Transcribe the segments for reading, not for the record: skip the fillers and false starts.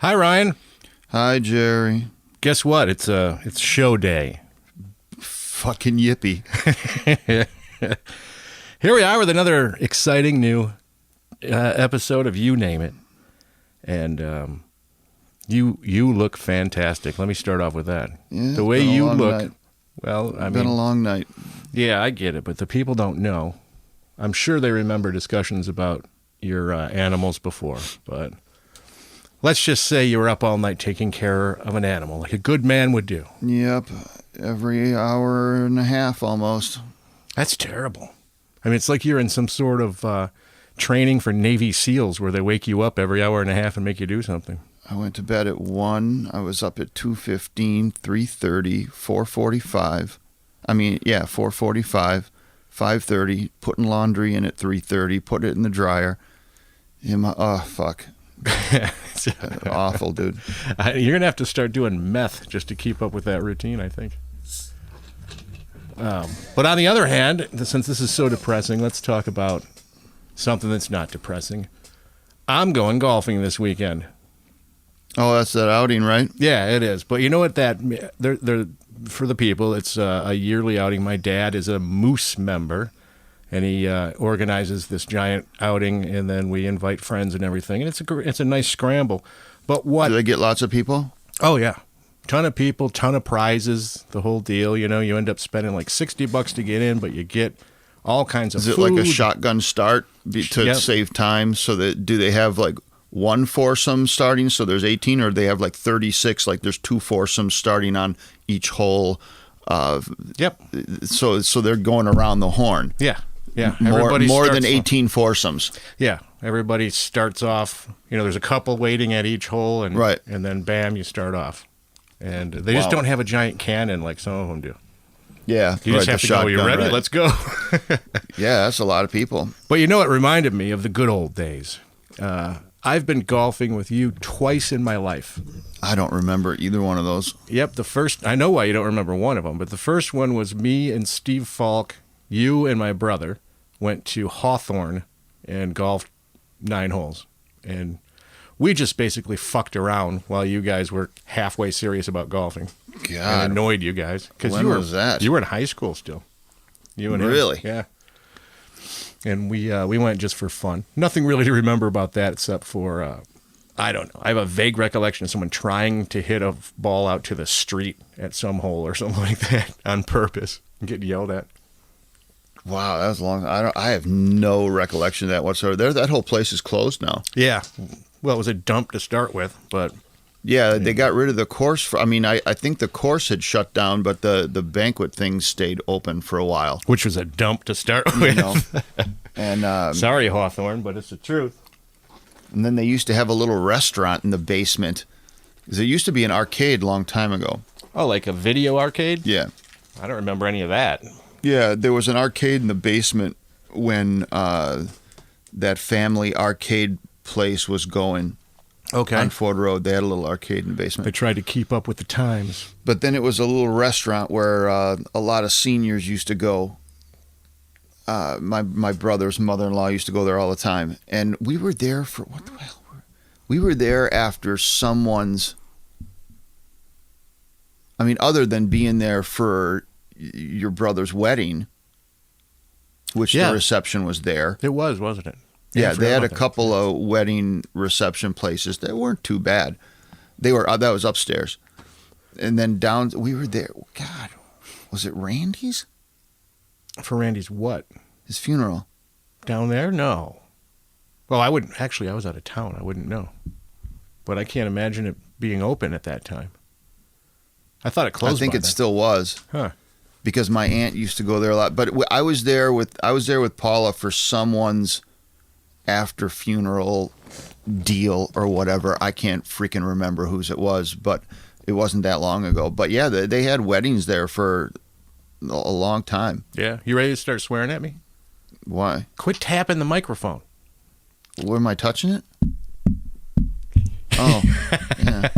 Hi, Ryan. Hi, Jerry. Guess what? It's show day. Fucking yippee. Here we are with another exciting new episode of You Name It. And you look fantastic. Let me start off with that. Yeah, the way you look, night. well, I mean, Been a long night. Yeah, I get it, but the people don't know. I'm sure they remember discussions about your animals before, but let's just say you were up all night taking care of an animal, like a good man would do. Yep. Every hour and a half almost. That's terrible. I mean, it's like you're in some sort of training for Navy SEALs where they wake you up every hour and a half and make you do something. I went to bed at 1. I was up at 2:15, 3:30, 4:45. 4:45, 5:30, putting laundry in at 3:30, put it in the dryer. Fuck. Awful, dude. You're going to have to start doing meth just to keep up with that routine, I think. But on the other hand, since this is so depressing, let's talk about something that's not depressing. I'm going golfing this weekend. Oh, that's that outing, right? Yeah, it is. But you know what? They're for the people, it's a yearly outing. My dad is a Moose member, and he organizes this giant outing, and then we invite friends and everything. And it's a nice scramble. But what? Do they get lots of people? Oh, yeah. Ton of people, ton of prizes, the whole deal. You know, you end up spending like $60 to get in, but you get all kinds of food. Is it like a shotgun start to save time? So do they have like one foursome starting, so there's 18, or they have like 36, like there's 2 foursomes starting on each hole? Yep. So they're going around the horn. Yeah. Yeah. More than 18 foursomes. Yeah. Everybody starts off, there's a couple waiting at each hole, and right. And then bam, you start off. And they just don't have a giant cannon like some of them do. Yeah. You just have to go, you ready? Right. Let's go. Yeah, that's a lot of people. But you know what reminded me of the good old days? I've been golfing with you twice in my life. I don't remember either one of those. Yep, I know why you don't remember one of them, but the first one was me and Steve Falk, you and my brother, went to Hawthorne and golfed 9 holes. And we just basically fucked around while you guys were halfway serious about golfing. God. And annoyed you guys. When was that? You were in high school still. You and really? Him. Yeah. And we went just for fun. Nothing really to remember about that except for, I don't know. I have a vague recollection of someone trying to hit a ball out to the street at some hole or something like that on purpose and getting yelled at. Wow, that was long. I have no recollection of that whatsoever. That whole place is closed now. Yeah. Well, it was a dump to start with, but... Yeah, they got rid of the course. I think the course had shut down, but the banquet thing stayed open for a while. Which was a dump to start with. And sorry, Hawthorne, but it's the truth. And then they used to have a little restaurant in the basement. There used to be an arcade a long time ago. Oh, like a video arcade? Yeah. I don't remember any of that. Yeah, there was an arcade in the basement when that family arcade place was going. Okay. On Ford Road, they had a little arcade in the basement. They tried to keep up with the times. But then it was a little restaurant where a lot of seniors used to go. My brother's mother-in-law used to go there all the time. And we were there for, what the hell? We were there after someone's, other than being there for your brother's wedding, which the reception was there. It was, wasn't it? Yeah, they had a couple of wedding reception places that weren't too bad. That was upstairs. And then down, we were there. God, was it Randy's? For Randy's what? His funeral. Down there? No. Well, I wouldn't. Actually, I was out of town. I wouldn't know. But I can't imagine it being open at that time. I thought it closed. I think it still was. Huh. Because my aunt used to go there a lot. But I was there with Paula for someone's after funeral deal or whatever. I can't freaking remember whose it was, but it wasn't that long ago. But yeah, they had weddings there for a long time. Yeah. You ready to start swearing at me? Why? Quit tapping the microphone. Where am I touching it? Oh, yeah.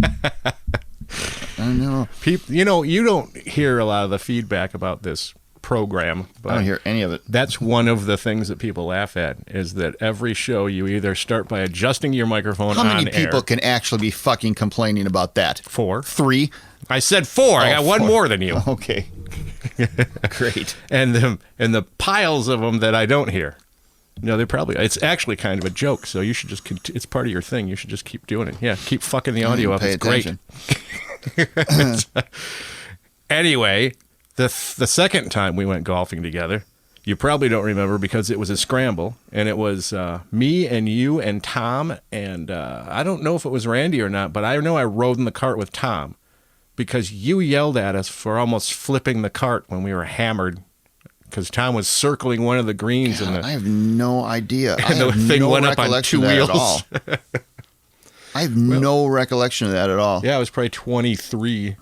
I know. People, you don't hear a lot of the feedback about this program. But I don't hear any of it. that's one of the things that people laugh at, is that every show you either start by adjusting your microphone How many on people air. can actually be fucking complaining about that? 4. 3? I said 4. I got one 4. more than you. Okay. Great. And the piles of them that I don't hear. No, they probably. It's actually kind of a joke, so you should just. It's part of your thing. You should just keep doing it. Yeah, keep fucking the audio up. Pay It's attention. great. Anyway, the second time we went golfing together, you probably don't remember because it was a scramble, and it was me and you and Tom, and I don't know if it was Randy or not, but I know I rode in the cart with Tom because you yelled at us for almost flipping the cart when we were hammered. Because Tom was circling one of the greens, and I have no idea. I the have thing no went up on recollection 2 of that wheels. at all. I have no recollection of that at all. Yeah, I was probably 23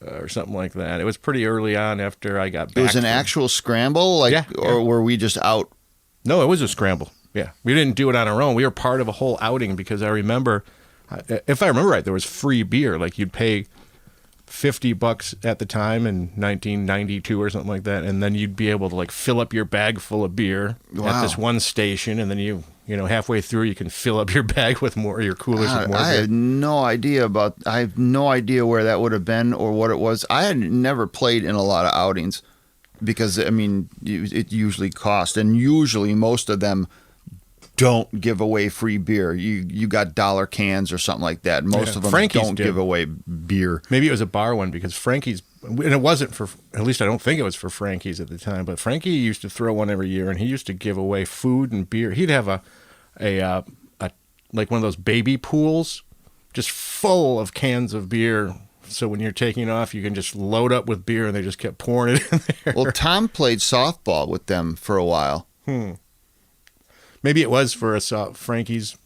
or something like that. It was pretty early on after I got back. It was an actual scramble, like, Yeah, or yeah. were we just out? No, it was a scramble. Yeah, we didn't do it on our own. We were part of a whole outing because I remember, if I remember right, there was free beer. Like you'd pay $50 at the time in 1992 or something like that, and then you'd be able to like fill up your bag full of beer at Wow. this one station, and then you know halfway through you can fill up your bag with more, your coolers with more I beer. have no idea I have no idea where that would have been or what it was. I had never played in a lot of outings because, I mean, it usually cost, and usually most of them don't give away free beer. You got dollar cans or something like that. Most Yeah, of them Frankie's don't did. give away beer. Maybe it was a bar one because Frankie's, and it wasn't for, at least I don't think it was for Frankie's at the time, but Frankie used to throw one every year, and he used to give away food and beer. He'd have a like one of those baby pools just full of cans of beer. So when you're taking off, you can just load up with beer, and they just kept pouring it in there. Well, Tom played softball with them for a while. Maybe it was for Frankie's.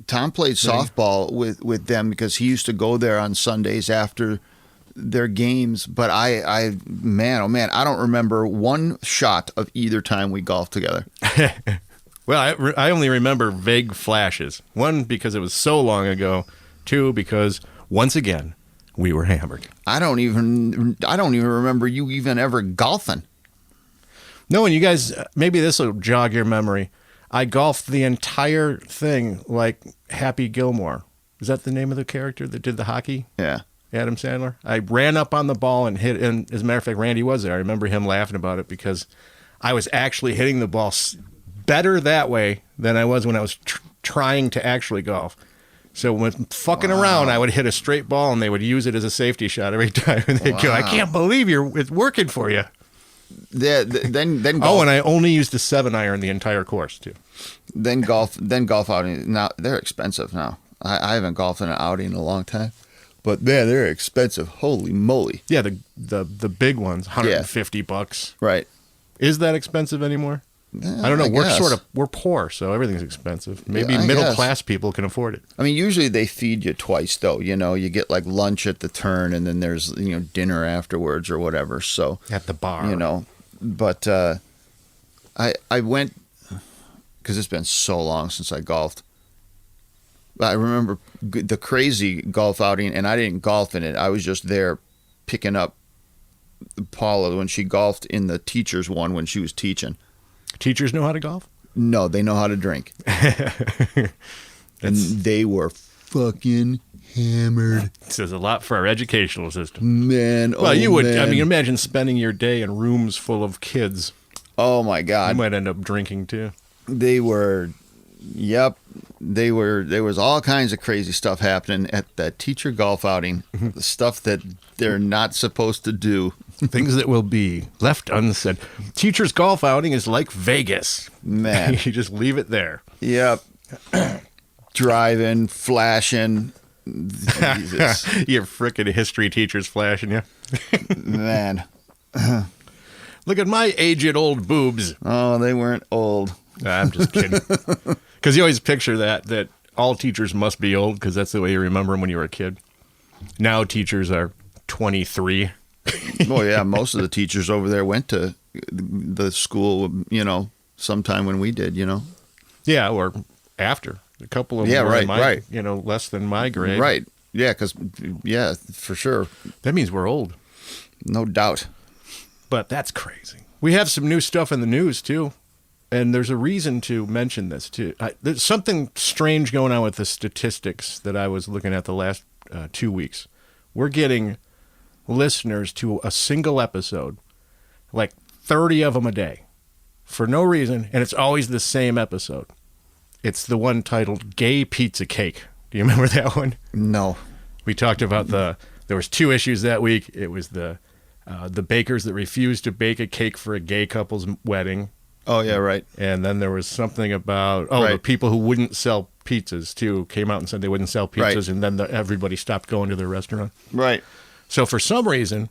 Tom played softball with them because he used to go there on Sundays after their games. But man, oh man, I don't remember one shot of either time we golfed together. Well, I only remember vague flashes. One, because it was so long ago. Two, because once again, we were hammered. I don't even remember you even ever golfing. No, and you guys, maybe this will jog your memory. I golfed the entire thing like Happy Gilmore. Is that the name of the character that did the hockey? Yeah. Adam Sandler. I ran up on the ball and hit, and as a matter of fact, Randy was there. I remember him laughing about it because I was actually hitting the ball better that way than I was when I was trying to actually golf. So when fucking around, I would hit a straight ball, and they would use it as a safety shot every time. And they'd go, "I can't believe it's working for you." Then golf, Oh, and I only used a 7-iron the entire course too. then golf outing. Now they're expensive now. I haven't golfed in an outing in a long time, but man, they're expensive. Holy moly! Yeah, the big ones, $150. Right. Is that expensive anymore? I don't know. We're poor, so everything's expensive. Maybe I middle guess. class people can afford it. I mean, usually they feed you twice, though. You know, you get like lunch at the turn, and then there's dinner afterwards or whatever. So At the bar. But I went because it's been so long since I golfed. I remember the crazy golf outing, and I didn't golf in it. I was just there picking up Paula when she golfed in the teachers one when she was teaching. Teachers know how to golf? No, they know how to drink. And they were fucking hammered. It says a lot for our educational system. Man, Well, you would. man. I mean, imagine spending your day in rooms full of kids. Oh my You God. might end up drinking too. They were, yep. There was all kinds of crazy stuff happening at that teacher golf outing. The stuff that they're not supposed to do. Things that will be left unsaid. Teachers' golf outing is like Vegas. Man. You just leave it there. Yep. Driving, flashing. Jesus. Your frickin' history teachers flashing you. Man. Look at my aged old boobs. Oh, they weren't old. I'm just kidding. Because you always picture that all teachers must be old because that's the way you remember them when you were a kid. Now teachers are 23. Well, yeah, most of the teachers over there went to the school, sometime when we did, Yeah, or after. A couple of them Yeah, were in right. less than my grade. Right. Yeah, for sure. That means we're old. No doubt. But that's crazy. We have some new stuff in the news, too. And there's a reason to mention this, too. There's something strange going on with the statistics that I was looking at the last 2 weeks. We're getting listeners to a single episode, like 30 of them a day, for no reason, and it's always the same episode. It's the one titled Gay Pizza Cake. Do you remember that one? No. We talked about there was 2 issues that week. It was the bakers that refused to bake a cake for a gay couple's wedding. Oh, yeah, right. And then there was something about, the Right. people who wouldn't sell pizzas, too, came out and said they wouldn't sell pizzas, Right. and then everybody stopped going to their restaurant. Right. So for some reason,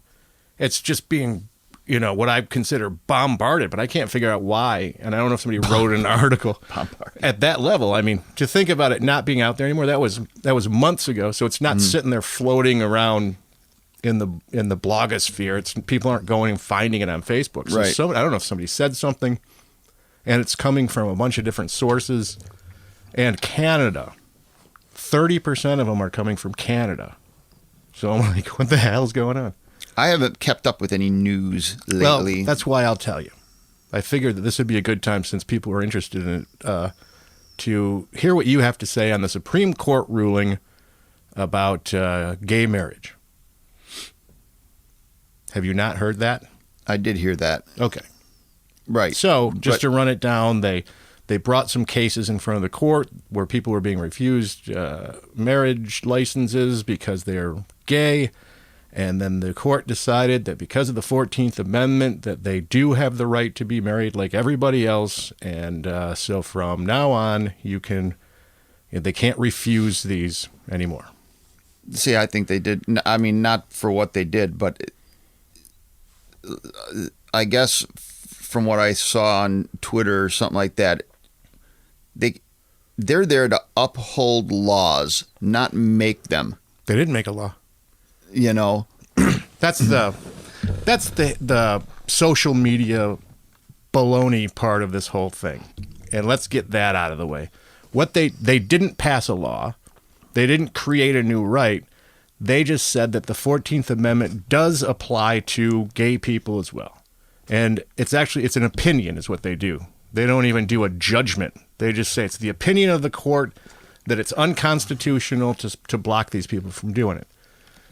it's just being, what I consider bombarded, but I can't figure out why. And I don't know if somebody wrote an article at that level. I mean, to think about it not being out there anymore, that was months ago. So it's not sitting there floating around in the blogosphere. It's people aren't going and finding it on Facebook. So Right. I don't know if somebody said something, and it's coming from a bunch of different sources. And Canada, 30% of them are coming from Canada. So I'm like, what the hell's going on? I haven't kept up with any news lately. Well, that's why I'll tell you. I figured that this would be a good time, since people were interested in it, to hear what you have to say on the Supreme Court ruling about gay marriage. Have you not heard that? I did hear that. Okay. Right. So just to run it down, they brought some cases in front of the court where people were being refused marriage licenses because they're gay. And then the court decided that because of the 14th Amendment, that they do have the right to be married like everybody else. And so from now on, they can't refuse these anymore. See, I think they did. I mean, not for what they did, but I guess from what I saw on Twitter or something like that, they're there to uphold laws, not make them. They didn't make a law. That's the social media baloney part of this whole thing. And let's get that out of the way. What they didn't pass a law. They didn't create a new right. They just said that the 14th Amendment does apply to gay people as well. And it's an opinion is what they do. They don't even do a judgment. They just say it's the opinion of the court that it's unconstitutional to block these people from doing it.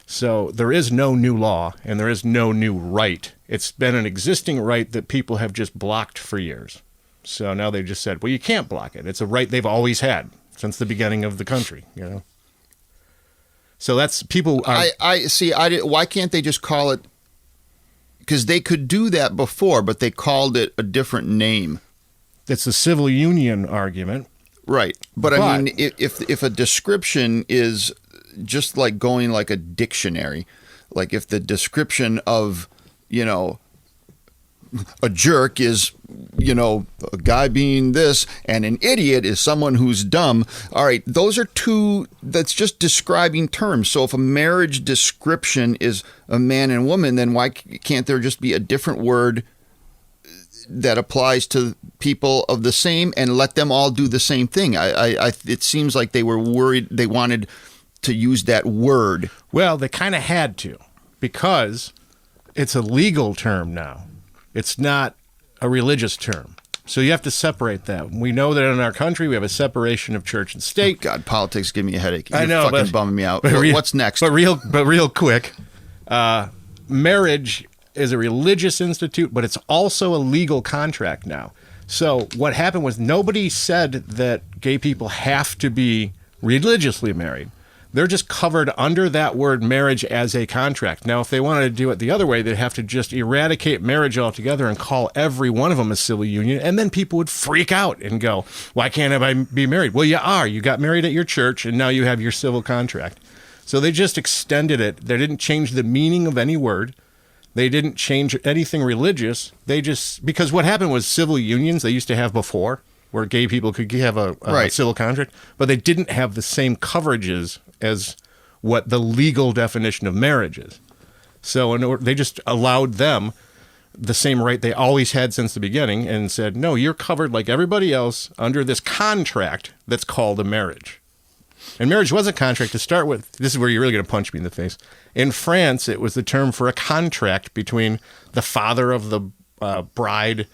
So there is no new law and there is no new right. It's been an existing right that people have just blocked for years. So now they just said, well, you can't block it. It's a right they've always had since the beginning of the country, So that's people. I see. Why can't they just call it? Because they could do that before, but they called it a different name. It's a civil union argument. Right. But I mean, if a description is just like going like a dictionary, like if the description of, a jerk is, a guy being this, and an idiot is someone who's dumb. All right, those are two, that's just describing terms. So if a marriage description is a man and woman, then why can't there just be a different word that applies to people of the same and let them all do the same thing? It seems like they were worried, they wanted to use that word. Well, they kind of had to, because it's a legal term now. It's not a religious term. So you have to separate that. We know that in our country we have a separation of church and state. Oh God, politics give me a headache. I know, fucking bumming me out. What's next? But real quick, marriage is a religious institute, but it's also a legal contract now. So what happened was nobody said that gay people have to be religiously married. They're just covered under that word marriage as a contract. Now, if they wanted to do it the other way, they'd have to just eradicate marriage altogether and call every one of them a civil union. And then people would freak out and go, why can't I be married? Well, you are. You got married at your church, and now you have your civil contract. So they just extended it. They didn't change the meaning of any word. They didn't change anything religious. Because what happened was civil unions they used to have before, where gay people could have a civil contract, but they didn't have the same coverages as what the legal definition of marriage is. So they just allowed them the same right they always had since the beginning and said, no, you're covered like everybody else under this contract that's called a marriage. And marriage was a contract to start with. This is where you're really going to punch me in the face. In France, it was the term for a contract between the father of bride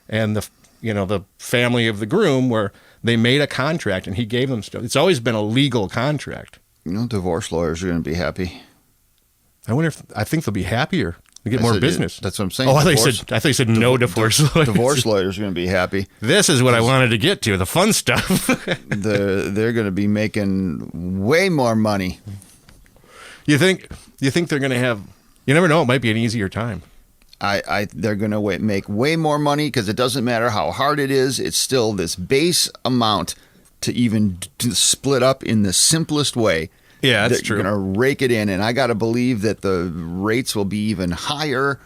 and the family of the groom, where they made a contract and he gave them stuff. It's always been a legal contract. Divorce lawyers are going to be happy. I think they'll be happier. They get more business. That's what I'm saying. Oh, I thought you said no divorce lawyers. Divorce lawyers are going to be happy. This is what I wanted to get to, the fun stuff. They're going to be making way more money. You think they're going to have? You never know. It might be an easier time. They're going to make way more money because it doesn't matter how hard it is. It's still this base amount to even split up in the simplest way. Yeah, that's true. They're going to rake it in, and I got to believe that the rates will be even higher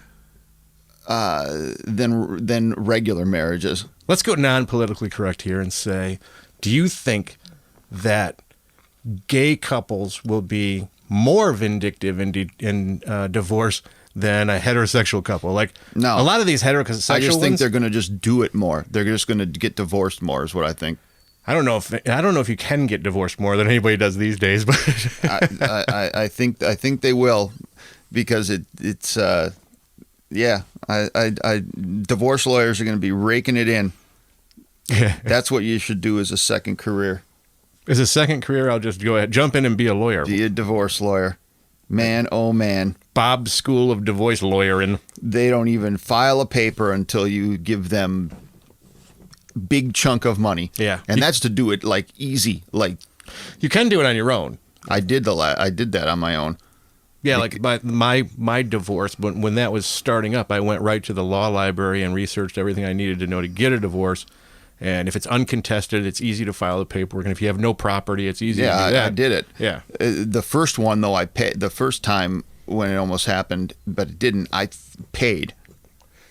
than regular marriages. Let's go non-politically correct here and say, do you think that gay couples will be more vindictive in divorce than a heterosexual couple? Like, no, a lot of these heterosexual I just think ones, they're going to just do it more. They're just going to get divorced more, is what I think. I don't know if you can get divorced more than anybody does these days, but I think they will, because it's divorce lawyers are going to be raking it in. Yeah. That's what you should do as a second career. As a second career, I'll just go ahead, jump in and be a lawyer. Be a divorce lawyer. Man, oh man. Bob's School of Divorce Lawyering. They don't even file a paper until you give them big chunk of money. Yeah. And that's to do it like easy. Like, you can do it on your own. I did that on my own. Yeah, like my divorce, when that was starting up, I went right to the law library and researched everything I needed to know to get a divorce. And if it's uncontested, it's easy to file the paperwork. And if you have no property, it's easy to do that. I did it. Yeah. The first one, though, I paid. The first time when it almost happened, but it didn't, I paid.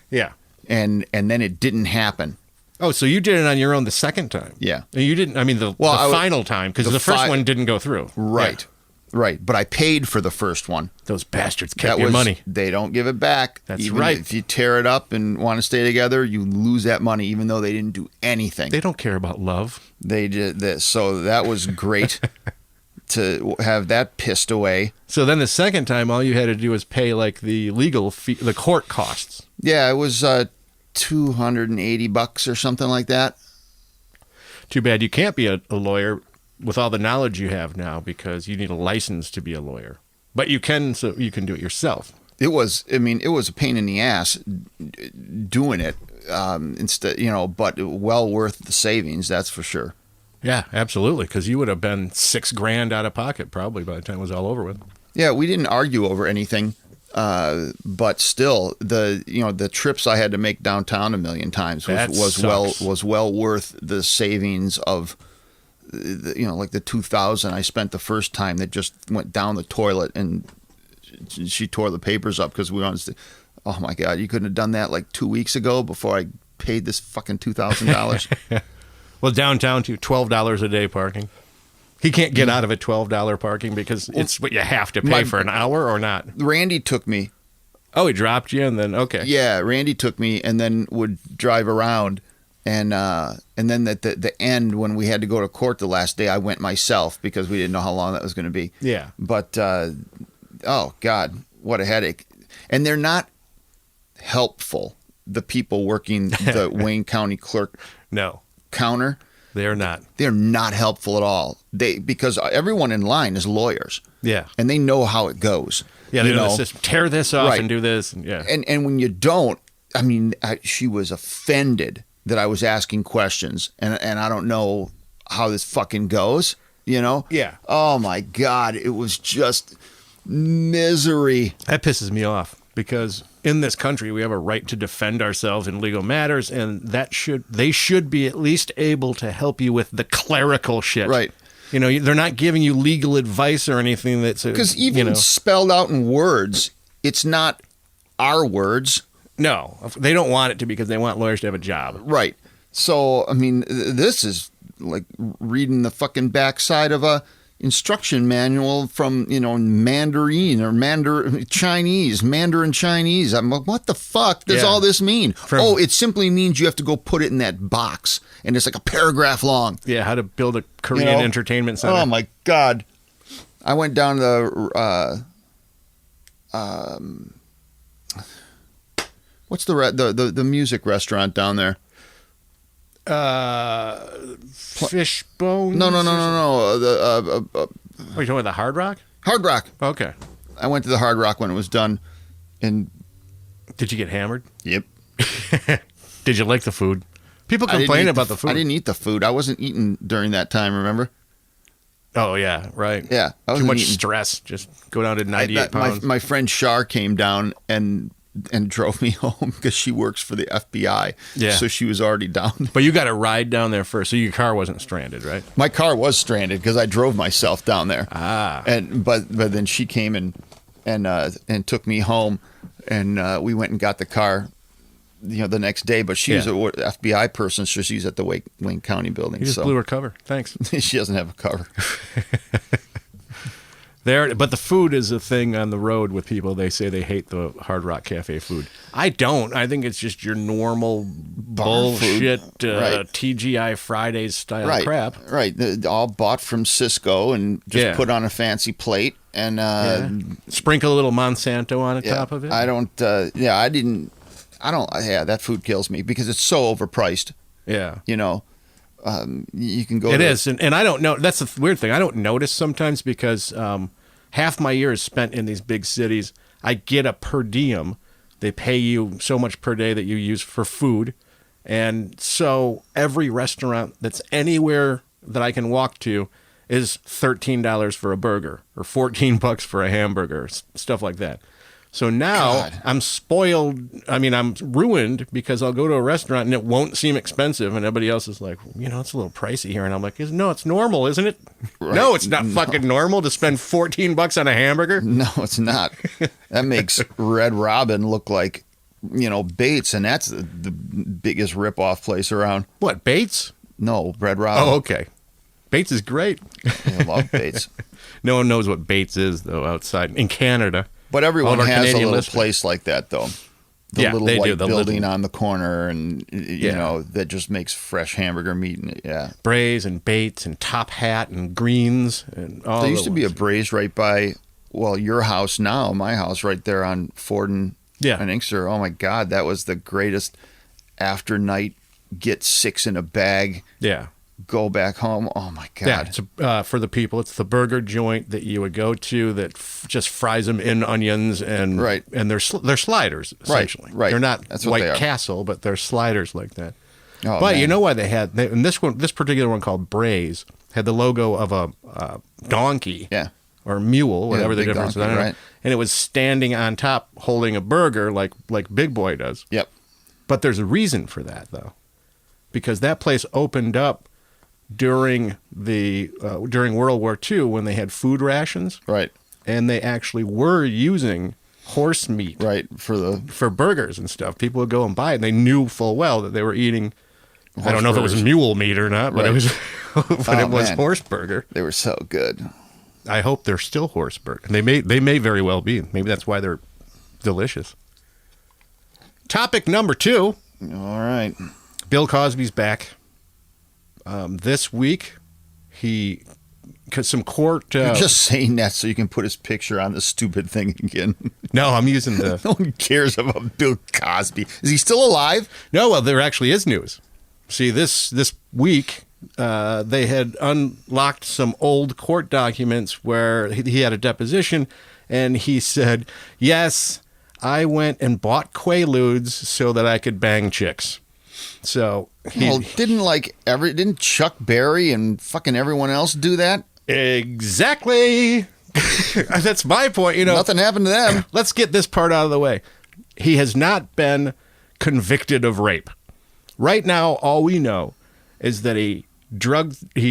Yeah. And then it didn't happen. Oh, so you did it on your own the second time? Yeah. And you didn't, I mean, the final time, because the first one didn't go through. Right. Yeah. Right. But I paid for the first one. Those bastards kept your money. They don't give it back. That's even right. If you tear it up and want to stay together, you lose that money, even though they didn't do anything. They don't care about love. They did this. So that was great to have that pissed away. So then the second time, all you had to do was pay like the legal fee, the court costs. Yeah, it was $280 or something like that. Too bad you can't be a lawyer with all the knowledge you have now, because you need a license to be a lawyer. But you can, so you can do it yourself. It was a pain in the ass doing it, instead, but well worth the savings, that's for sure. Yeah, absolutely, because you would have been $6,000 out of pocket probably by the time it was all over with. Yeah, we didn't argue over anything, but still, the trips I had to make downtown a million times was well worth the savings of, like the $2,000 I spent the first time that just went down the toilet, and she tore the papers up because we wanted to. Oh my God, you couldn't have done that like 2 weeks ago before I paid this fucking $2,000. Well, downtown too, $12 a day parking. He can't get out of it $12 parking because it's what you have to pay for an hour or not. Randy took me. Oh, he dropped you and then, okay. Yeah, Randy took me and then would drive around. And then at the end, when we had to go to court the last day, I went myself because we didn't know how long that was going to be. Yeah. But, oh, God, what a headache. And they're not helpful, the people working the Wayne County clerk counter. They're not. They're not helpful at all. Because everyone in line is lawyers. Yeah. And they know how it goes. Yeah, they know the system. Tear this off and do this. And, yeah. And when you don't, I mean, she was offended that I was asking questions, and I don't know how this fucking goes, Yeah. Oh my God, it was just misery. That pisses me off because in this country we have a right to defend ourselves in legal matters, and they should be at least able to help you with the clerical shit. Right. They're not giving you legal advice or anything that's because even spelled out in words, it's not our words. No, they don't want it to because they want lawyers to have a job. Right. So, I mean, this is like reading the fucking backside of a instruction manual from, Mandarin or Mandarin Chinese. I'm like, what the fuck does all this mean? It simply means you have to go put it in that box, and it's like a paragraph long. Yeah, how to build a Korean entertainment center. Oh, my God. I went down to the What's the music restaurant down there? Fishbone? No. Are you talking about the Hard Rock? Hard Rock. Okay. I went to the Hard Rock when it was done. And Did you get hammered? yep. Did you like the food? People complain about the food. I didn't eat the food. I wasn't eating during that time, remember? Oh, yeah, right. Yeah. I Too wasn't much eating. stress. Just go down to 98 pounds. My friend Shar came down and drove me home because she works for the FBI. Yeah. So she was already down. But you got to ride down there first, so your car wasn't stranded, right? My car was stranded because I drove myself down there. Ah. But then she came and took me home, and we went and got the car, the next day. But she was an FBI person, so she's at the Wayne County building. You just blew her cover. Thanks. She doesn't have a cover. But the food is a thing on the road with people. They say they hate the Hard Rock Cafe food. I don't. I think it's just your normal bullshit Right. TGI Fridays style crap. Right. All bought from Cisco and just put on a fancy plate and Sprinkle a little Monsanto on top of it. I don't. Yeah, that food kills me because it's so overpriced. Yeah. You can go. It is, and I don't know. That's the weird thing. I don't notice sometimes because half my year is spent in these big cities. I get a per diem. They pay you so much per day that you use for food, and so every restaurant that's anywhere that I can walk to is $13 for a burger or $14 for a hamburger, stuff like that. So now I'm spoiled. I mean, I'm ruined because I'll go to a restaurant and it won't seem expensive. And everybody else is like, it's a little pricey here. And I'm like, no, it's normal, isn't it? Right. No, it's not fucking normal to spend $14 on a hamburger. No, it's not. That makes Red Robin look like, Bates. And that's the biggest ripoff place around. What, Bates? No, Red Robin. Oh, okay. Bates is great. I love Bates. No one knows what Bates is, though, outside in Canada. But everyone has Canadian a little listeners. place like that, though. The little they white do. building on the corner, and that just makes fresh hamburger meat. And, Braze and Bates and Top Hat and Greens and all. There used to be a Braze right by your house now, my house right there on Ford and Inkster. Oh my God, that was the greatest after night. Get 6 in a bag. Yeah. Go back home. Oh my God! Yeah, it's for the people. It's the burger joint that you would go to that just fries them in onions and and they're sliders essentially. Right. They're not That's what White they are. Castle, but they're sliders like that. Oh, but man. you know why and this particular one called Braze had the logo of a donkey. Yeah. Or mule, whatever the big difference is. donkey, I don't know. right. And it was standing on top holding a burger like Big Boy does. Yep. But there's a reason for that though, because that place opened up during World War II when they had food rations, Right. and they actually were using horse meat, Right. for burgers and stuff. People would go and buy it, and they knew full well that they were eating. I don't know if it was burgers. mule meat or not, but it was, it was man. horse burger. They were so good. I hope they're still horse burger. They may very well be. Maybe that's why they're delicious. Topic number 2. All right. Bill Cosby's back. This week, because some court. You're just saying that so you can put his picture on the stupid thing again. No, I'm using the. No one cares about Bill Cosby. Is he still alive? No, well, there actually is news. See, this week, they had unlocked some old court documents where he had a deposition, and he said, "Yes, I went and bought Quaaludes so that I could bang chicks." So didn't Chuck Berry and fucking everyone else do that? Exactly. That's my point. Nothing happened to them. Let's get this part out of the way. He has not been convicted of rape. Right now, all we know is that he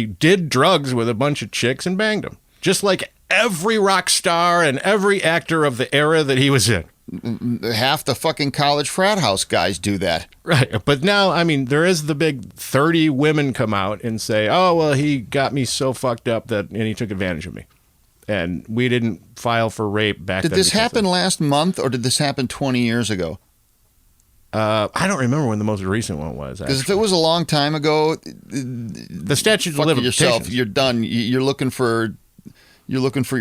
did drugs with a bunch of chicks and banged them, just like every rock star and every actor of the era that he was in. Half the fucking college frat house guys do that. Right. But now, I mean, there is the big 30 women come out and say, oh, well, he got me so fucked up and he took advantage of me. And we didn't file for rape back then. Did this happen last month or did this happen 20 years ago? I don't remember when the most recent one was. Because if it was a long time ago, the statute of fuck limitations. yourself. You're done. You're looking for your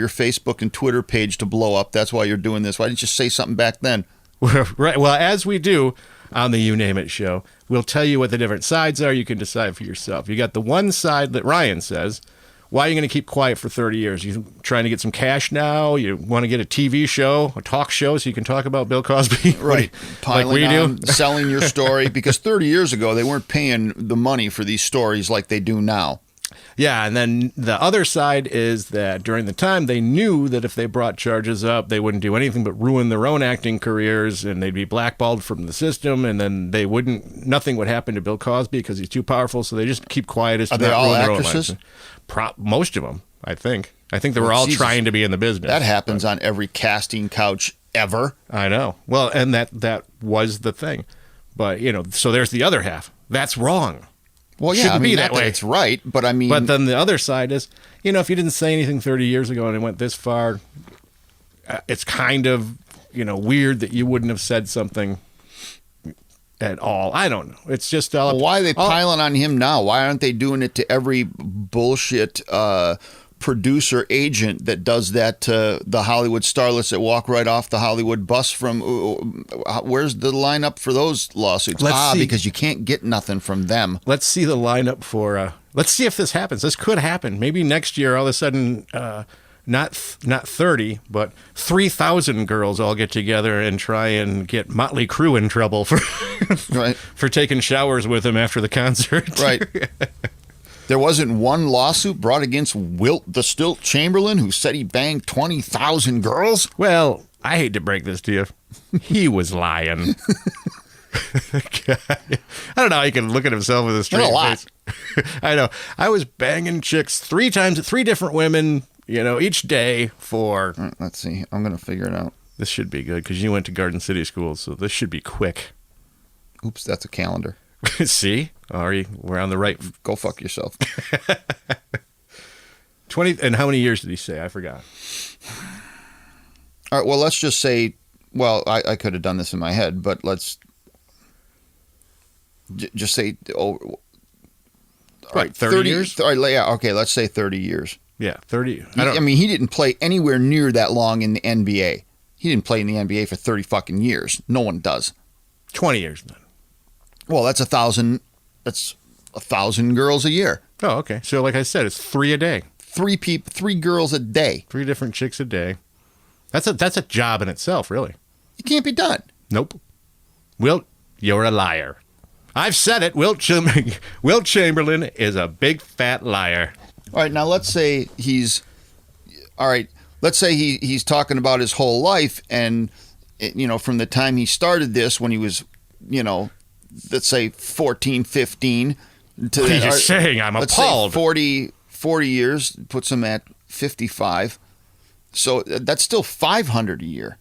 Facebook and Twitter page to blow up. That's why you're doing this. Why didn't you say something back then? Right. Well, as we do on the You Name It show, we'll tell you what the different sides are. You can decide for yourself. You got the one side that Ryan says, why are you going to keep quiet for 30 years? You trying to get some cash now? You want to get a TV show, a talk show, so you can talk about Bill Cosby? Right. Like we do? Selling your story. Because 30 years ago, they weren't paying the money for these stories like they do now. Yeah, and then the other side is that during the time, they knew that if they brought charges up, they wouldn't do anything but ruin their own acting careers, and they'd be blackballed from the system, and then nothing would happen to Bill Cosby because he's too powerful, so they just keep quiet. Are they all actresses? Most of them, I think. I think they were all trying to be in the business. That happens on every casting couch ever. I know. Well, and that was the thing. But, so there's the other half. That's wrong. Well, yeah, Shouldn't be that way. It's right, but I mean... But then the other side is, if you didn't say anything 30 years ago and it went this far, it's kind of, weird that you wouldn't have said something at all. I don't know. It's just... why are they piling on him now? Why aren't they doing it to every bullshit producer agent that does that to the Hollywood starlets that walk right off the Hollywood bus from... where's the lineup for those lawsuits? Let's see. Because you can't get nothing from them. Let's see the lineup for... let's see if this happens. This could happen. Maybe next year, all of a sudden... Not 30, but 3,000 girls all get together and try and get Motley Crue in trouble for right. for taking showers with him after the concert. Right. There wasn't one lawsuit brought against Wilt the Stilt Chamberlain, who said he banged 20,000 girls? Well, I hate to break this to you. He was lying. I don't know how he can look at himself with a straight face. I know. I was banging chicks 3 times at 3 different women, each day for... Let's see. I'm going to figure it out. This should be good because you went to Garden City School, so this should be quick. Oops, that's a calendar. See? Ari, we're on the right... Go fuck yourself. 20... And how many years did he say? I forgot. All right, well, let's just say... Well, I could have done this in my head, but let's... Just say... Right, 30 years? All right, yeah, okay, let's say 30 years. Yeah, 30. I mean, he didn't play anywhere near that long in the NBA. He didn't play in the NBA for 30 fucking years. No one does. 20 years then. Well, that's 1,000. That's 1,000 girls a year. Oh, okay. So, like I said, it's 3 a day. 3 girls a day. 3 different chicks a day. That's a job in itself, really. It can't be done. Nope. Wilt, you're a liar. I've said it. Wilt Chamberlain is a big fat liar. All right, now let's say he's talking about his whole life, and from the time he started this when he was, let's say 14, 15 to what are you saying? I'm appalled. Say 40 years puts him at 55. So that's still 500 a year.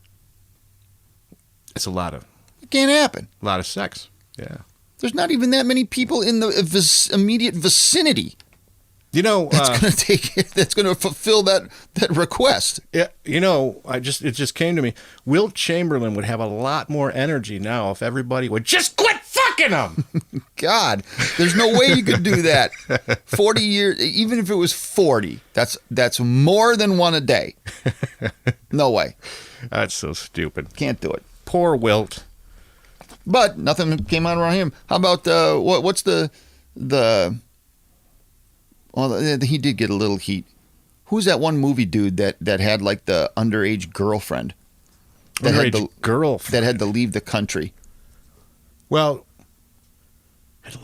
It's a lot of... It can't happen. A lot of sex. Yeah. There's not even that many people in the immediate vicinity. That's going to fulfill that request. Yeah, it just came to me. Wilt Chamberlain would have a lot more energy now if everybody would just quit fucking him. God, there's no way you could do that. 40 years, even if it was 40, that's more than one a day. No way. That's so stupid. Can't do it. Poor Wilt. But nothing came out around him. How about what's the well, he did get a little heat. Who's that one movie dude that had like the underage girlfriend? That had to leave the country. Well,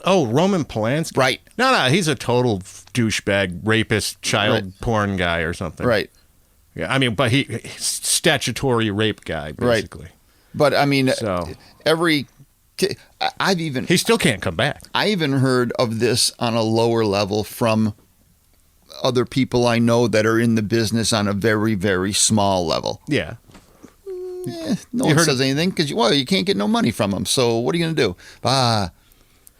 Roman Polanski. Right. No, he's a total douchebag, rapist, child porn guy or something. Right. Yeah, I mean, but he's statutory rape guy, basically. Right. But I mean, he still can't come back. I even heard of this on a lower level from other people I know that are in the business on a very, very small level. Yeah. No one says anything because you can't get no money from them. So what are you going to do?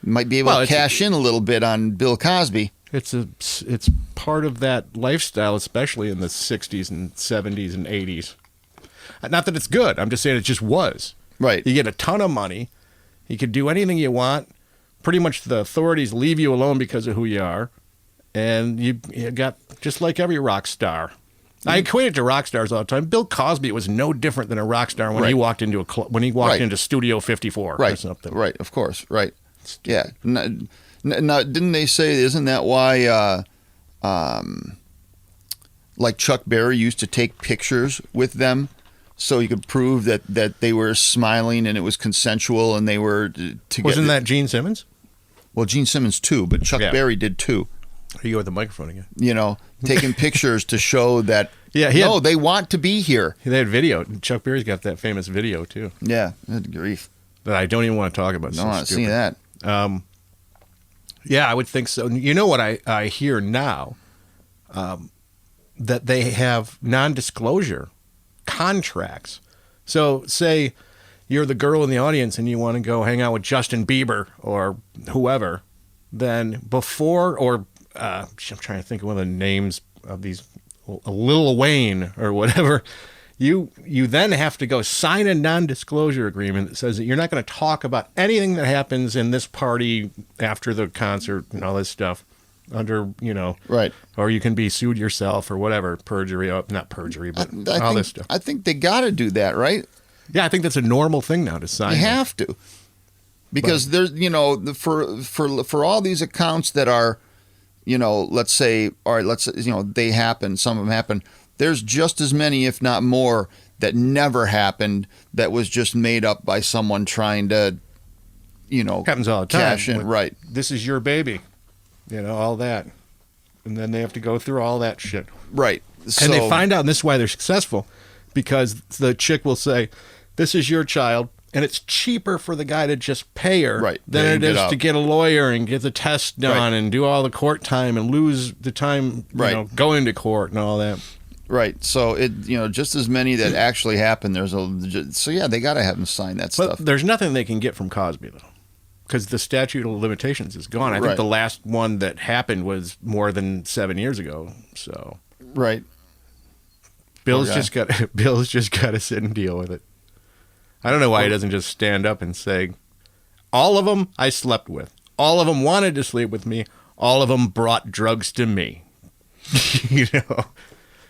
You might be able to cash in a little bit on Bill Cosby. It's part of that lifestyle, especially in the 60s and 70s and 80s. Not that it's good. I'm just saying it just was. Right. You get a ton of money. You can do anything you want. Pretty much the authorities leave you alone because of who you are. And you got just like every rock star. I equate it to rock stars all the time. Bill Cosby was no different than a rock star when Right. he walked into when he walked Right. into Studio 54 Right. or something. Right. Of course. Right. Yeah. Now, didn't they say, isn't that why, like Chuck Berry used to take pictures with them so he could prove that they were smiling and it was consensual and they were together? Wasn't that Gene Simmons? Well, Gene Simmons too, but Chuck Yeah. Berry did too. Here you go with the microphone again. You know, taking pictures to show that, Yeah, they want to be here. They had video. Chuck Berry's got that famous video, too, Yeah. Good grief. that I don't even want to talk about. It's I so want to see stupid. that. Yeah, I would think so. You know what I hear now? That they have non-disclosure contracts. So say you're the girl in the audience and you want to go hang out with Justin Bieber or whoever, then before, or I'm trying to think of one of the names of these, Lil Wayne or whatever, you then have to go sign a non-disclosure agreement that says that you're not going to talk about anything that happens in this party after the concert and all this stuff under, Right. or you can be sued yourself or whatever, perjury, not perjury, but all this stuff. I think they got to do that, right? Yeah, I think that's a normal thing now to sign. You have to, because there's for all these accounts that are, let's say, all right, they happen. Some of them happen. There's just as many, if not more, that never happened. That was just made up by someone trying to, Happens all the time. cash in. Like, Right. This is your baby, all that, and then they have to go through all that shit. Right. So, And they find out, and this is why they're successful, because the chick will say, "This is your child," and it's cheaper for the guy to just pay her Right. than it Get is out. to get a lawyer and get the test done Right. and do all the court time and lose the time, Right. going to court and all that. Right. So just as many that actually happen. So yeah, they got to have them sign that But stuff. there's nothing they can get from Cosby, though, because the statute of limitations is gone. I think Right. the last one that happened was more than 7 years ago. So Right. Bill's Okay. just got to sit and deal with it. I don't know why he doesn't just stand up and say, all of them I slept with. All of them wanted to sleep with me. All of them brought drugs to me.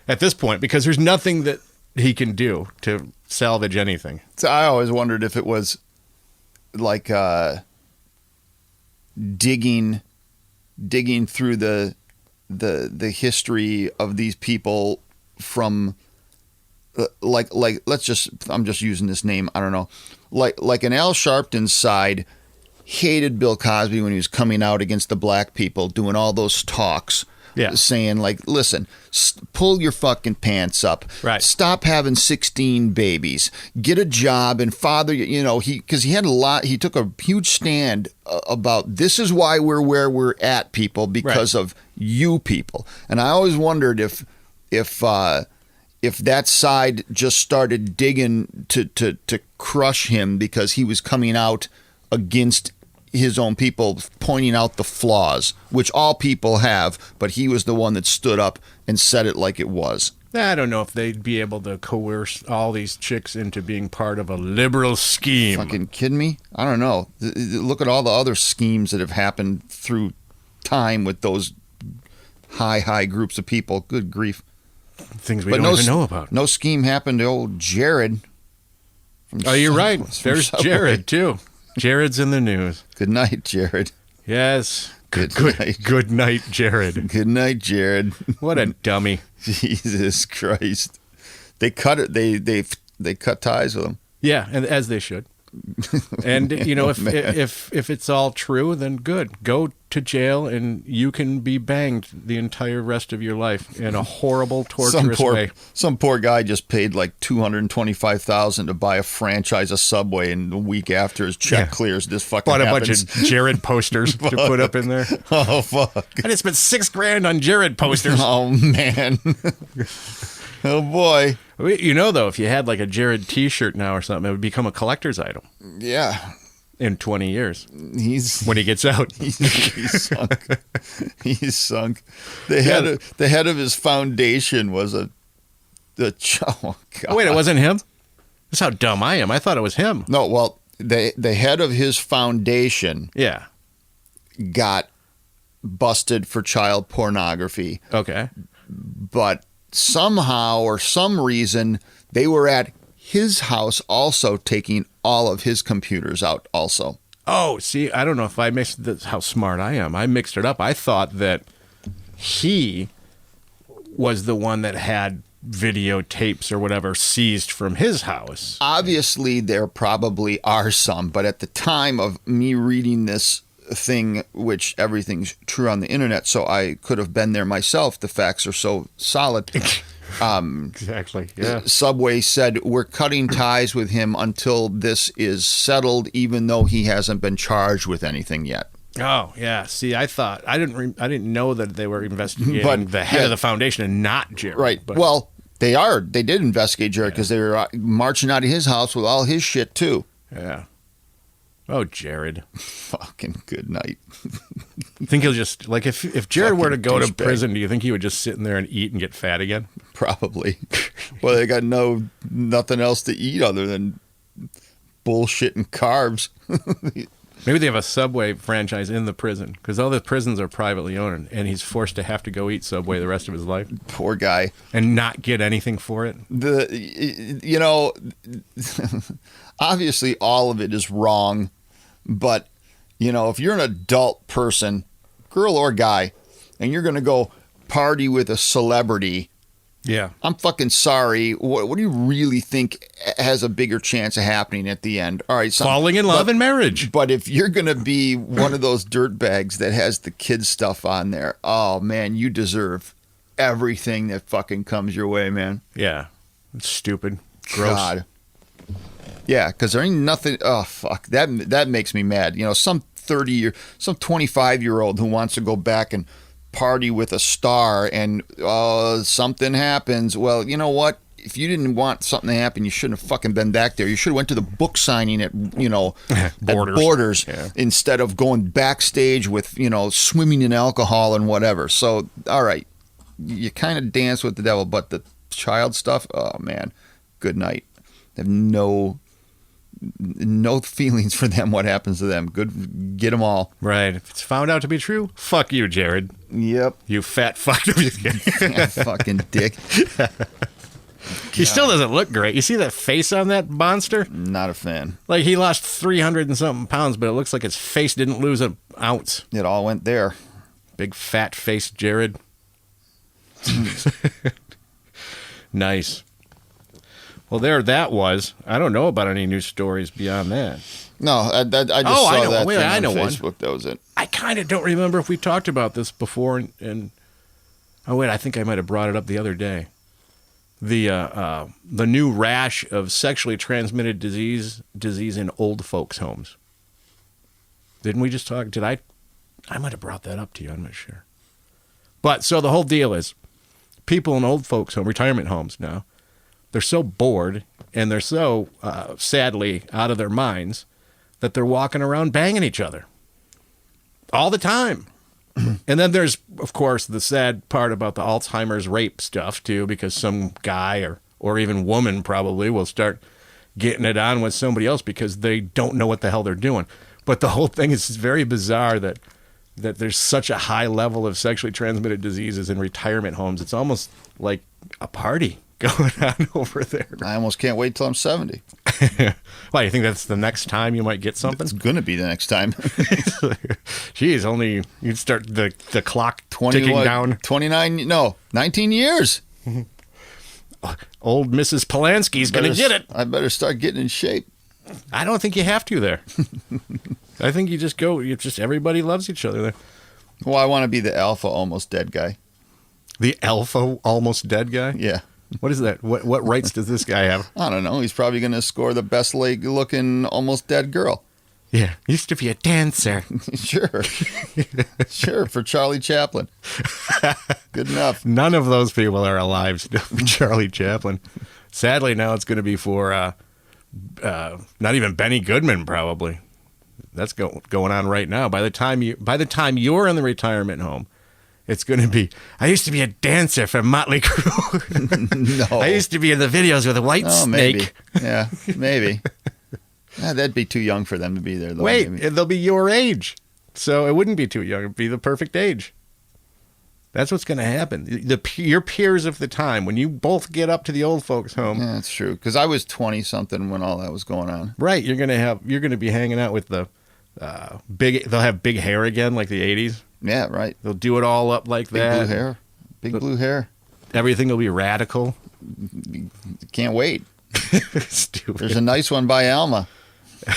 At this point, because there's nothing that he can do to salvage anything. So I always wondered if it was like digging through the history of these people from like I'm just using this name, I don't know, like an Al Sharpton side hated Bill Cosby when he was coming out against the black people, doing all those talks. Yeah. Saying like, listen, pull your fucking pants up. Right. Stop having 16 babies. Get a job and father. Because he had a lot. He took a huge stand about this is why we're where we're at, people, because of you people. And I always wondered if that side just started digging to crush him because he was coming out against his own people, pointing out the flaws, which all people have, but he was the one that stood up and said it like it was. I don't know if they'd be able to coerce all these chicks into being part of a liberal scheme. Fucking kidding me? I don't know. Look at all the other schemes that have happened through time with those high groups of people. Good grief. Things we don't even know about. No scheme happened to old Jared. Oh, you're right. from There's Subway. Jared, too. Jared's in the news. Good night, Jared. Yes. Good night. Good night, Jared. Good night, Jared. What a dummy. Jesus Christ. They cut it. They cut ties with him. Yeah, and as they should. And if it's all true, then good. Go to jail, and you can be banged the entire rest of your life in a horrible, torturous way. Some poor guy just paid like $225,000 to buy a franchise of Subway, and a week after his check clears, this fucking Bought a happens. bunch of Jared posters to put up in there. Oh fuck! I just spent $6,000 on Jared posters. Oh man! Oh boy! Though, if you had like a Jared T-shirt now or something, it would become a collector's item Yeah, in 20 years he's when he gets out. he's sunk. He's sunk. The head of his foundation was oh god! Oh, wait, it wasn't him? That's how dumb I am. I thought it was him. No, well, the head of his foundation Yeah. got busted for child pornography, Okay. but somehow or some reason they were at his house also taking all of his computers out also. Oh, see, I don't know if I mixed this, how smart I am. I mixed it up. I thought that he was the one that had videotapes or whatever seized from his house. Obviously, there probably are some, but at the time of me reading this thing, which everything's true on the internet, so I could have been there myself. The facts are so solid. Exactly. Yeah. Subway said, we're cutting ties with him until this is settled, even though he hasn't been charged with anything yet. Oh, yeah. See, I thought I didn't know that they were investigating the head of the foundation and not Jared. Right. But, well, they did investigate Jared because they were marching out of his house with all his shit too. Yeah. Oh, Jared. Fucking good night. Think he'll just, like, if Jared were to go to douchebag. prison, do you think he would just sit in there and eat and get fat again? Probably. Well, they got nothing else to eat other than bullshit and carbs. Maybe they have a Subway franchise in the prison because all the prisons are privately owned, and he's forced to have to go eat Subway the rest of his life Poor guy. and not get anything for it. Obviously all of it is wrong, but if you're an adult person, girl or guy, and you're going to go party with a celebrity, Yeah. I'm fucking sorry. What do you really think has a bigger chance of happening at the end? All right, Falling in love and marriage. But if you're going to be one of those dirtbags that has the kids stuff on there, oh man, you deserve everything that fucking comes your way, man. Yeah. It's stupid. Gross. God. Yeah, because there ain't nothing. Oh fuck, that makes me mad. Some 25-year-old who wants to go back and party with a star, and something happens. Well, you know what? If you didn't want something to happen, you shouldn't have fucking been back there. You should have went to the book signing at Borders Yeah. instead of going backstage with swimming in alcohol and whatever. So all right, you kind of dance with the devil, but the child stuff, oh man, good night. They have no feelings for them. What happens to them? Good, get them all. Right. If it's found out to be true, fuck you, Jared. Yep. You fat fuck. Fucking dick. He still doesn't look great. You see that face on that monster? Not a fan. Like he lost 300 and something pounds, but it looks like his face didn't lose an ounce. It all went there. Big fat face, Jared. Nice. Well, there that was. I don't know about any new stories beyond that. No, I just I saw know. that Wait, thing I on know one. Facebook. That was it. I kind of don't remember if we talked about this before, and oh wait, I think I might have brought it up the other day. The new rash of sexually transmitted disease in old folks' homes. Didn't we just talk? Did I? I might have brought that up to you. I'm not sure. But so the whole deal is, people in old folks' home, retirement homes now, they're so bored and they're so sadly out of their minds that they're walking around banging each other all the time. And then there's, of course, the sad part about the Alzheimer's rape stuff, too, because some guy or even woman probably will start getting it on with somebody else because they don't know what the hell they're doing. But the whole thing is very bizarre that there's such a high level of sexually transmitted diseases in retirement homes. It's almost like a party going on over there. I almost can't wait till I'm 70. Why, you think that's the next time you might get something? It's gonna be the next time. Geez, you'd start the clock 20 ticking what, down. 29, no, 19 years. Old Mrs. Polanski's going to get it. I better start getting in shape. I don't think you have to there. I think you just go, everybody loves each other there. Well, I want to be the alpha almost dead guy. The alpha almost dead guy? Yeah. What is that? What rights does this guy have? I don't know. He's probably going to score the best looking almost dead girl. Yeah. Used to be a dancer. Sure. Sure, for Charlie Chaplin. Good enough. None of those people are alive still for Charlie Chaplin. Sadly, now it's going to be for not even Benny Goodman, probably. That's going on right now. By the time you're in the retirement home, it's going to be, I used to be a dancer for Motley Crue. No. I used to be in the videos with a white snake. Maybe. Yeah, maybe. That'd be too young for them to be there, though. Wait, maybe. they'll be your age. So it wouldn't be too young. It'd be the perfect age. That's what's going to happen. Your peers of the time, when you both get up to the old folks' home. Yeah, that's true. Because I was 20-something when all that was going on. Right. You're going to be hanging out with the they'll have big hair again like the 80s. Yeah, right. They'll do it all up like Big that. blue hair. Big blue hair. Everything will be radical. Can't wait. Stupid. There's a nice one by Alma.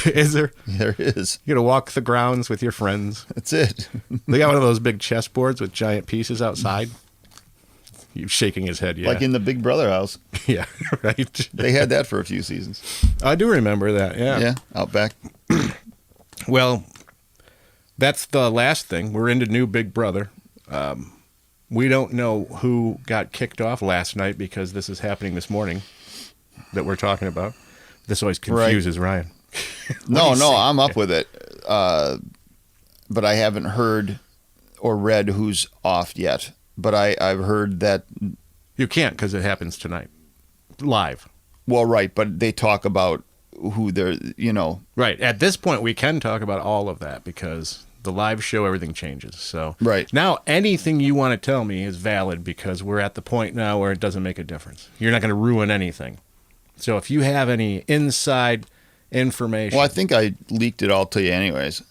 Is there? There is. You're going to walk the grounds with your friends. That's it. They got one of those big chessboards with giant pieces outside. You're shaking his head, yeah. Like in the Big Brother house. Yeah, right. They had that for a few seasons. I do remember that, yeah. Yeah, out back. Well, that's the last thing. We're into new Big Brother. We don't know who got kicked off last night because this is happening this morning that we're talking about. This always confuses Ryan. No, I'm up with it. But I haven't heard or read who's off yet. But I've heard that... You can't because it happens tonight. Live. Well, right, but they talk about who they're, Right. At this point, we can talk about all of that because the live show, everything changes. So right. Now, anything you want to tell me is valid because we're at the point now where it doesn't make a difference. You're not going to ruin anything. So if you have any inside information... Well, I think I leaked it all to you anyways.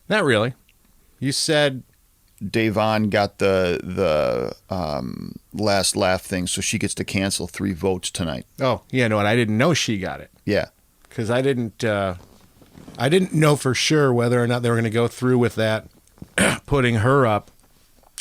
Not really. You said... Davon got the last laugh thing, so she gets to cancel 3 votes tonight. Oh, yeah, no, and I didn't know she got it. Yeah. Because I didn't know for sure whether or not they were going to go through with that, putting her up,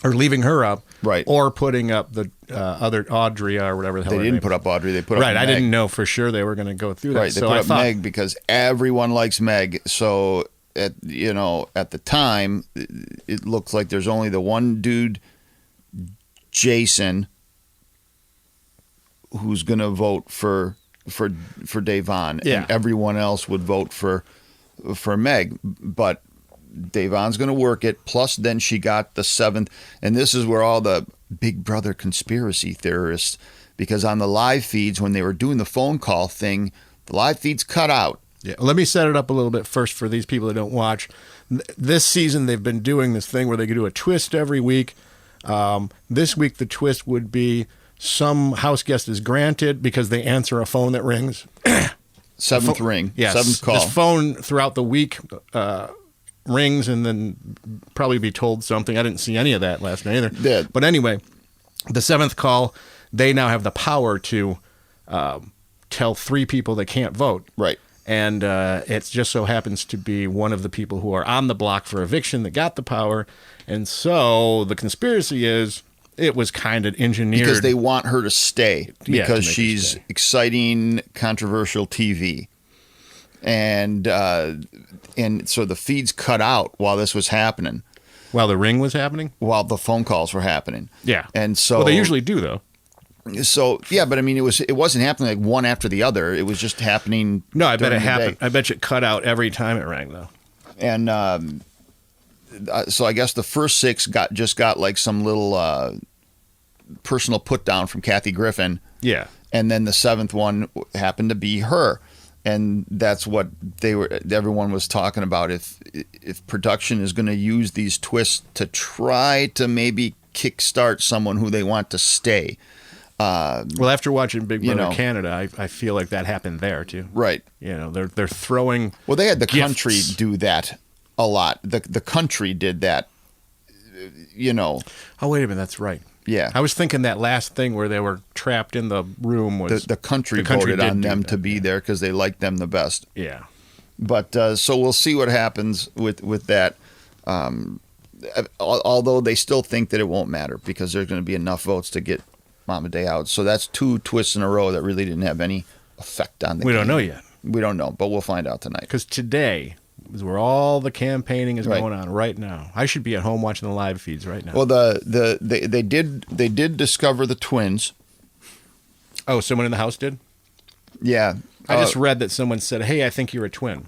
or leaving her up, right, or putting up the other Audrey or whatever the hell. They didn't put up Audrey. They put up Meg. I didn't know for sure they were going to go through that. Right. They put up Meg because everyone likes Meg. So at the time, it looks like there's only the one dude, Jason, who's going to vote for Davon, yeah, and everyone else would vote for Meg, but Davon's going to work it. Plus, then she got the 7th, and this is where all the Big Brother conspiracy theorists, because on the live feeds when they were doing the phone call thing, the live feeds cut out. Yeah, let me set it up a little bit first for these people that don't watch. This season, they've been doing this thing where they could do a twist every week. This week, the twist would be some house guest is granted because they answer a phone that rings. 7th ring. Yes. 7th call. This phone throughout the week rings and then probably be told something. I didn't see any of that last night either. Yeah. But anyway, the 7th call, they now have the power to tell 3 people they can't vote. Right. And it just so happens to be one of the people who are on the block for eviction that got the power. And so the conspiracy is it was kind of engineered. Because they want her to stay. Because to she's exciting, controversial TV. And so the feeds cut out while this was happening. While the ring was happening? While the phone calls were happening. Yeah. And so... Well, they usually do, though. So yeah, but I mean, it wasn't happening like one after the other. It was just happening. No, I bet it happened. Day. I bet you it cut out every time it rang, though. And so I guess the first 6 got like some little personal put down from Kathy Griffin. Yeah. And then the 7th one happened to be her, and that's what everyone was talking about. If production is going to use these twists to try to maybe kickstart someone who they want to stay. Well, after watching Big Brother Canada, I feel like that happened there too. Right. They're throwing. Well, they had the gifts. country do that a lot. The country did that. Oh, wait a minute, that's right. Yeah. I was thinking that last thing where they were trapped in the room was the country voted on them to be there because they liked them the best. Yeah. But so we'll see what happens with that. Although they still think that it won't matter because there's going to be enough votes to get Mama Day out. So that's 2 twists in a row that really didn't have any effect on the game. We don't know yet. We don't know, but we'll find out tonight. Because today is where all the campaigning is going on right now. I should be at home watching the live feeds right now. Well, they did discover the twins. Oh, someone in the house did? Yeah. I just read that someone said, "Hey, I think you're a twin."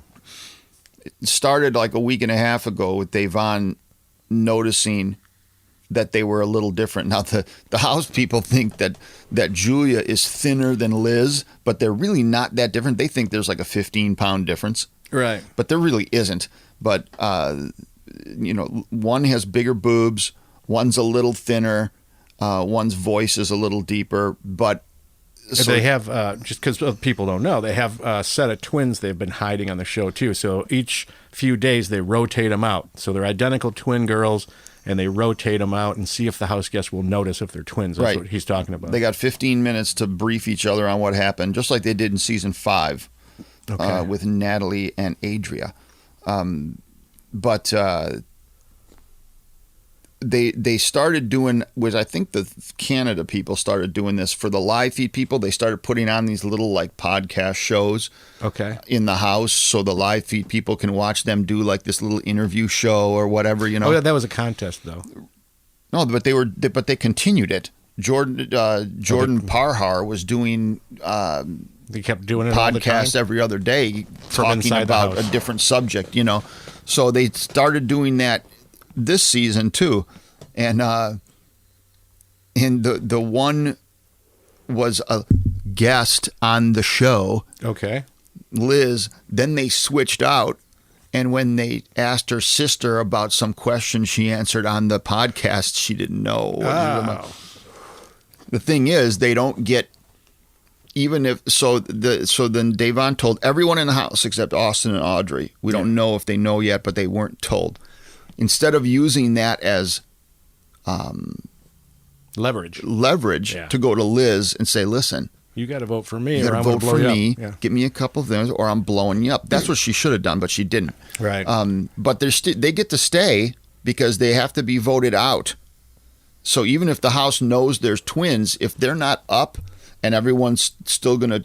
It started like a week and a half ago with Davon noticing that they were a little different. Now, the house people think that Julia is thinner than Liz, but they're really not that different. They think there's like a 15-pound difference. Right. But there really isn't. But, one has bigger boobs, One's a little thinner. One's voice is a little deeper, but they have, just because people don't know, they have a set of twins they've been hiding on the show, too. So each few days, they rotate them out. So they're identical twin girls, and they rotate them out and see if the house guests will notice if they're twins. That's what he's talking about. They got 15 minutes to brief each other on what happened, just like they did in season 5 with Natalie and Adria. But they started doing, was I think the Canada people started doing this for the live feed people. They started putting on these little like podcast shows in the house, so the live feed people can watch them do like this little interview show or whatever, you know. Oh, yeah, that was a contest though. No, but they continued it. Jordan Parhar was doing they kept doing it podcast every other day, talking about a different subject, you know. So they started doing that this season too, and the one was a guest on the show, Liz. Then they switched out, and when they asked her sister about some question she answered on the podcast, she didn't know. The thing is, they don't get, even if so then Davon told everyone in the house except Austin and Audrey. We don't know if they know yet, but they weren't told. Instead of using that as leverage to go to Liz and say, listen, you got to vote for me, you or I'm vote for me. Yeah. Give me a couple of things, or I'm blowing you up. That's what she should have done, but she didn't. Right. But they get to stay because they have to be voted out. So even if the house knows there's twins, if they're not up and everyone's still going to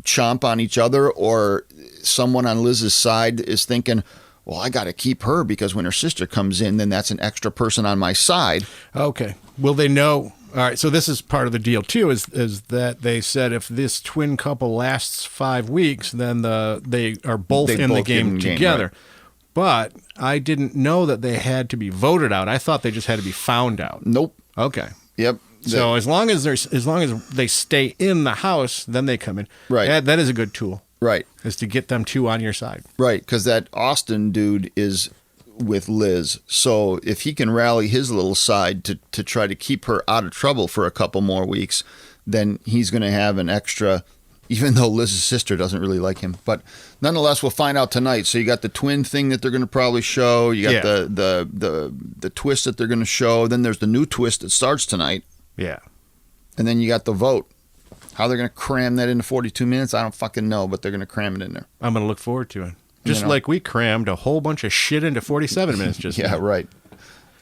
chomp on each other, or someone on Liz's side is thinking, well, I got to keep her because when her sister comes in, then that's an extra person on my side. Okay. Will they know? All right. So this is part of the deal too, is that they said if this twin couple lasts 5 weeks, then they are both in the game together. Right. But I didn't know that they had to be voted out. I thought they just had to be found out. Nope. Okay. Yep. So as long as they stay in the house, then they come in. Right. That is a good tool. Right. Is to get them two on your side. Right, because that Austin dude is with Liz. So if he can rally his little side to try to keep her out of trouble for a couple more weeks, then he's going to have an extra, even though Liz's sister doesn't really like him. But nonetheless, we'll find out tonight. So you got the twin thing that they're going to probably show. You got the twist that they're going to show. Then there's the new twist that starts tonight. Yeah. And then you got the vote. How they're going to cram that into 42 minutes, I don't fucking know, but they're going to cram it in there. I'm going to look forward to it. Just like we crammed a whole bunch of shit into 47 minutes just now. Right.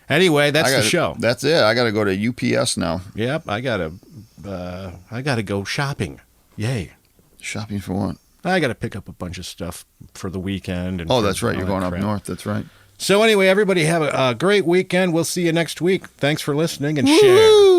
Anyway, that's the show. That's it. I got to go to UPS now. Yep, I got to go shopping. Yay. Shopping for what? I got to pick up a bunch of stuff for the weekend. And that's right. You're going up north. That's right. So anyway, everybody have a great weekend. We'll see you next week. Thanks for listening and share.